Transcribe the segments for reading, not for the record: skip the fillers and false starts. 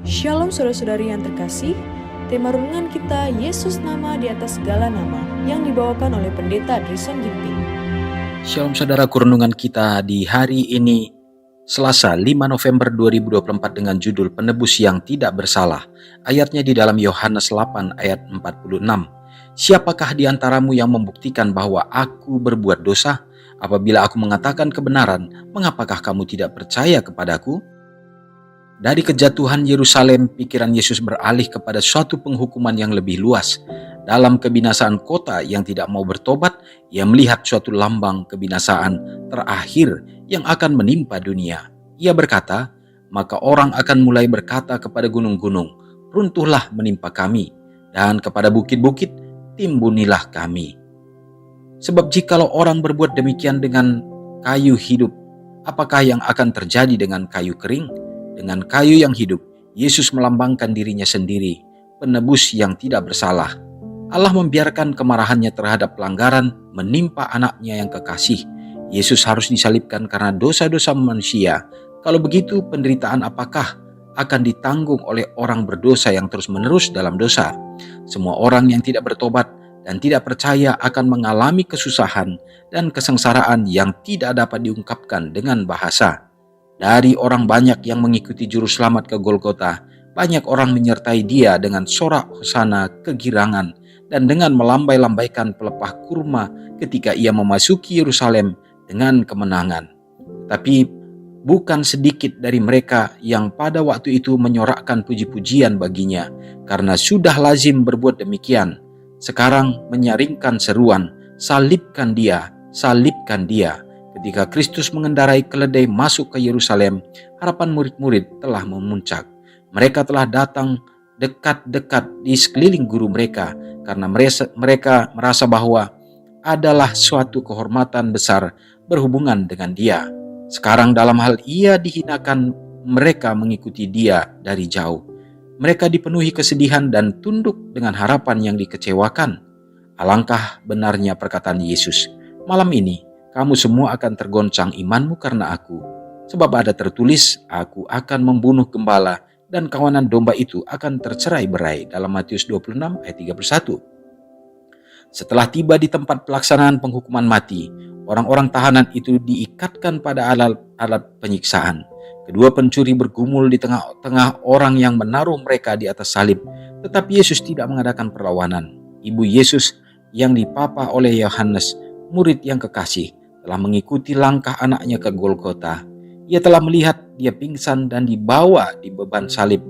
Shalom saudara-saudari yang terkasih, tema renungan kita Yesus nama di atas segala nama yang dibawakan oleh Pendeta Drison Ginting. Shalom saudaraku, renungan kita di hari ini Selasa 5 November 2024 dengan judul Penebus yang Tidak Bersalah. Ayatnya di dalam Yohanes 8 ayat 46. Siapakah di antaramu yang membuktikan bahwa aku berbuat dosa? Apabila aku mengatakan kebenaran, mengapakah kamu tidak percaya kepadaku? Dari kejatuhan Yerusalem, pikiran Yesus beralih kepada suatu penghukuman yang lebih luas. Dalam kebinasaan kota yang tidak mau bertobat, ia melihat suatu lambang kebinasaan terakhir yang akan menimpa dunia. Ia berkata, maka orang akan mulai berkata kepada gunung-gunung, runtuhlah menimpa kami, dan kepada bukit-bukit, timbunilah kami. Sebab jikalau orang berbuat demikian dengan kayu hidup, apakah yang akan terjadi dengan kayu kering? Dengan kayu yang hidup, Yesus melambangkan dirinya sendiri, penebus yang tidak bersalah. Allah membiarkan kemarahannya terhadap pelanggaran menimpa anaknya yang kekasih. Yesus harus disalibkan karena dosa-dosa manusia. Kalau begitu, penderitaan apakah akan ditanggung oleh orang berdosa yang terus-menerus dalam dosa? Semua orang yang tidak bertobat dan tidak percaya akan mengalami kesusahan dan kesengsaraan yang tidak dapat diungkapkan dengan bahasa. Dari orang banyak yang mengikuti juru selamat ke Golgota, banyak orang menyertai dia dengan sorak hosana kegirangan dan dengan melambai-lambaikan pelepah kurma ketika ia memasuki Yerusalem dengan kemenangan. Tapi bukan sedikit dari mereka yang pada waktu itu menyorakkan puji-pujian baginya, karena sudah lazim berbuat demikian. Sekarang menyaringkan seruan, salibkan dia, salibkan dia. Ketika Kristus mengendarai keledai masuk ke Yerusalem, harapan murid-murid telah memuncak. Mereka telah datang dekat-dekat di sekeliling guru mereka karena mereka merasa bahwa adalah suatu kehormatan besar berhubungan dengan dia. Sekarang dalam hal ia dihinakan, mereka mengikuti dia dari jauh. Mereka dipenuhi kesedihan dan tunduk dengan harapan yang dikecewakan. Alangkah benarnya perkataan Yesus, malam ini kamu semua akan tergoncang imanmu karena aku. Sebab ada tertulis, aku akan membunuh gembala dan kawanan domba itu akan tercerai-berai. Dalam Matius 26 ayat 31. Setelah tiba di tempat pelaksanaan penghukuman mati, orang-orang tahanan itu diikatkan pada alat penyiksaan. Kedua pencuri bergumul di tengah-tengah orang yang menaruh mereka di atas salib. Tetapi Yesus tidak mengadakan perlawanan. Ibu Yesus yang dipapa oleh Yohanes, murid yang kekasih, telah mengikuti langkah anaknya ke Golgota. Ia telah melihat dia pingsan dan dibawa di beban salib,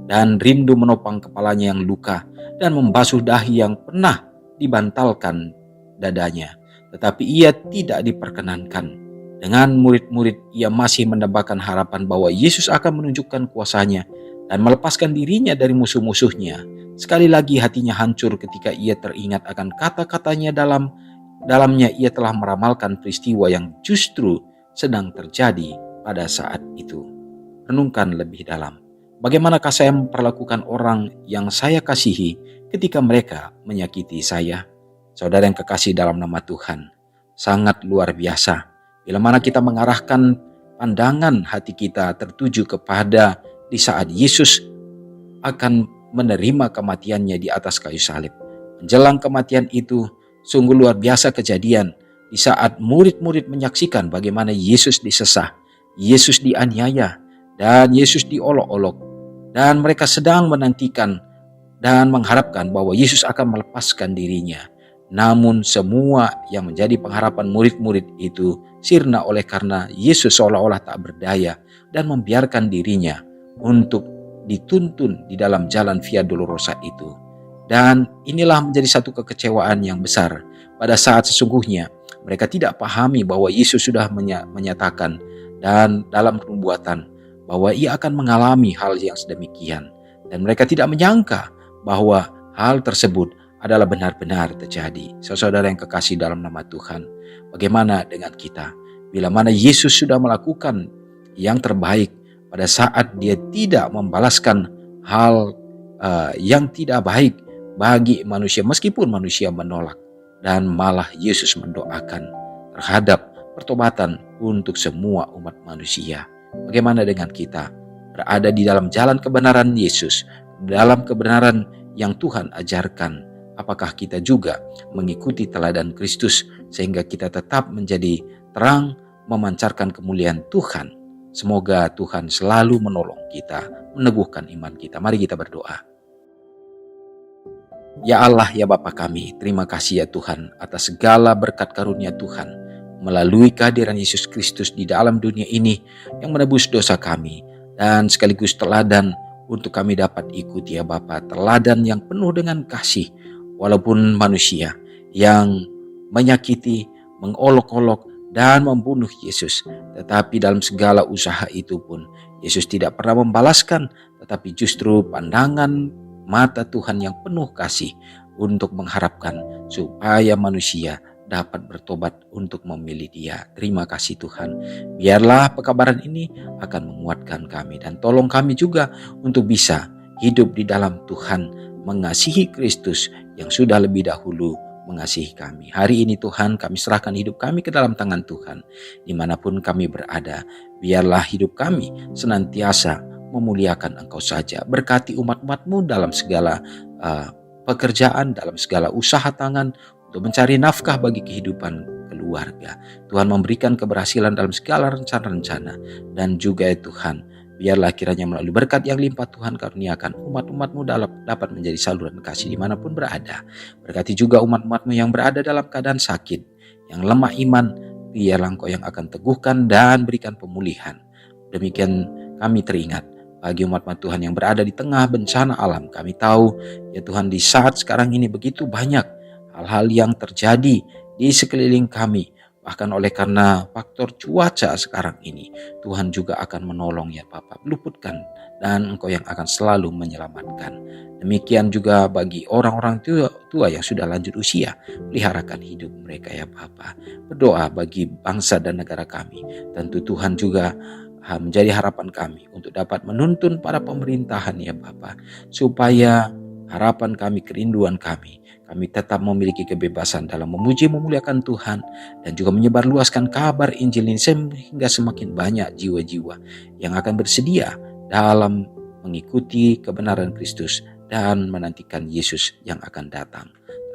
dan rindu menopang kepalanya yang luka dan membasuh dahi yang pernah dibantalkan dadanya. Tetapi ia tidak diperkenankan. Dengan murid-murid ia masih mendambakan harapan bahwa Yesus akan menunjukkan kuasanya dan melepaskan dirinya dari musuh-musuhnya. Sekali lagi hatinya hancur ketika ia teringat akan kata-katanya dalamnya ia telah meramalkan peristiwa yang justru sedang terjadi pada saat itu. Renungkan lebih dalam. Bagaimanakah saya memperlakukan orang yang saya kasihi ketika mereka menyakiti saya? Saudara yang kekasih dalam nama Tuhan, sangat luar biasa bila mana kita mengarahkan pandangan hati kita tertuju kepada di saat Yesus akan menerima kematiannya di atas kayu salib. Menjelang kematian itu, sungguh luar biasa kejadian di saat murid-murid menyaksikan bagaimana Yesus disesah, Yesus dianiaya, dan Yesus diolok-olok. Dan mereka sedang menantikan dan mengharapkan bahwa Yesus akan melepaskan dirinya. Namun semua yang menjadi pengharapan murid-murid itu sirna oleh karena Yesus seolah-olah tak berdaya dan membiarkan dirinya untuk dituntun di dalam jalan Via Dolorosa itu. Dan inilah menjadi satu kekecewaan yang besar pada saat sesungguhnya mereka tidak pahami bahwa Yesus sudah menyatakan dan dalam penubuatan bahwa ia akan mengalami hal yang sedemikian. Dan mereka tidak menyangka bahwa hal tersebut adalah benar-benar terjadi. Saudara yang kekasih dalam nama Tuhan, bagaimana dengan kita? Bila mana Yesus sudah melakukan yang terbaik pada saat dia tidak membalaskan hal yang tidak baik bagi manusia, meskipun manusia menolak, dan malah Yesus mendoakan terhadap pertobatan untuk semua umat manusia. Bagaimana dengan kita? berada di dalam jalan kebenaran Yesus, dalam kebenaran yang Tuhan ajarkan. Apakah kita juga mengikuti teladan Kristus sehingga kita tetap menjadi terang memancarkan kemuliaan Tuhan? Semoga Tuhan selalu menolong kita, meneguhkan iman kita. Mari kita berdoa. Ya Allah, ya Bapa kami, terima kasih ya Tuhan atas segala berkat karunia Tuhan melalui kehadiran Yesus Kristus di dalam dunia ini yang menebus dosa kami dan sekaligus teladan untuk kami dapat ikuti ya Bapa, teladan yang penuh dengan kasih. Walaupun manusia yang menyakiti, mengolok-olok, dan membunuh Yesus, tetapi dalam segala usaha itu pun Yesus tidak pernah membalaskan, tetapi justru pandangan mata Tuhan yang penuh kasih untuk mengharapkan supaya manusia dapat bertobat untuk memilih Dia. Terima kasih Tuhan. Biarlah pekabaran ini akan menguatkan kami dan tolong kami juga untuk bisa hidup di dalam Tuhan, mengasihi Kristus yang sudah lebih dahulu mengasihi kami. Hari ini Tuhan, kami serahkan hidup kami ke dalam tangan Tuhan. Dimanapun kami berada, biarlah hidup kami senantiasa memuliakan Engkau saja. Berkati umat-umat-Mu dalam segala pekerjaan, dalam segala usaha tangan, untuk mencari nafkah bagi kehidupan keluarga. Tuhan memberikan keberhasilan dalam segala rencana-rencana. Dan juga ya Tuhan, biarlah kiranya melalui berkat yang limpah Tuhan karuniakan umat-umat-Mu dapat menjadi saluran kasih dimanapun berada. Berkati juga umat-umat-Mu yang berada dalam keadaan sakit, yang lemah iman, biarlah Engkau yang akan teguhkan dan berikan pemulihan. Demikian kami teringat bagi umat-umat Tuhan yang berada di tengah bencana alam. Kami tahu ya Tuhan, di saat sekarang ini begitu banyak hal-hal yang terjadi di sekeliling kami. Bahkan oleh karena faktor cuaca sekarang ini, Tuhan juga akan menolong ya Bapa, luputkan, dan Engkau yang akan selalu menyelamatkan. Demikian juga bagi orang-orang tua yang sudah lanjut usia, peliharakan hidup mereka ya Bapa. Berdoa bagi bangsa dan negara kami. Tentu Tuhan juga menjadi harapan kami untuk dapat menuntun para pemerintahan ya Bapa, supaya harapan kami, kerinduan kami tetap memiliki kebebasan dalam memuji memuliakan Tuhan dan juga menyebarluaskan kabar Injil ini sehingga semakin banyak jiwa-jiwa yang akan bersedia dalam mengikuti kebenaran Kristus dan menantikan Yesus yang akan datang.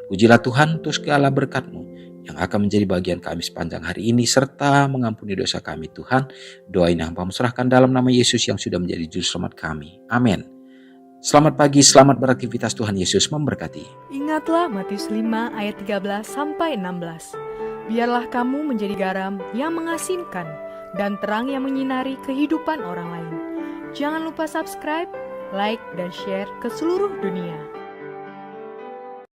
Pujilah Tuhan untuk segala berkat-Mu yang akan menjadi bagian kami sepanjang hari ini serta mengampuni dosa kami Tuhan. Doa ini hamba-Mu serahkan dalam nama Yesus yang sudah menjadi juru selamat kami. Amin. Selamat pagi, selamat beraktivitas, Tuhan Yesus memberkati. Ingatlah Matius 5 ayat 13-16. Biarlah kamu menjadi garam yang mengasinkan dan terang yang menyinari kehidupan orang lain. Jangan lupa subscribe, like, dan share ke seluruh dunia.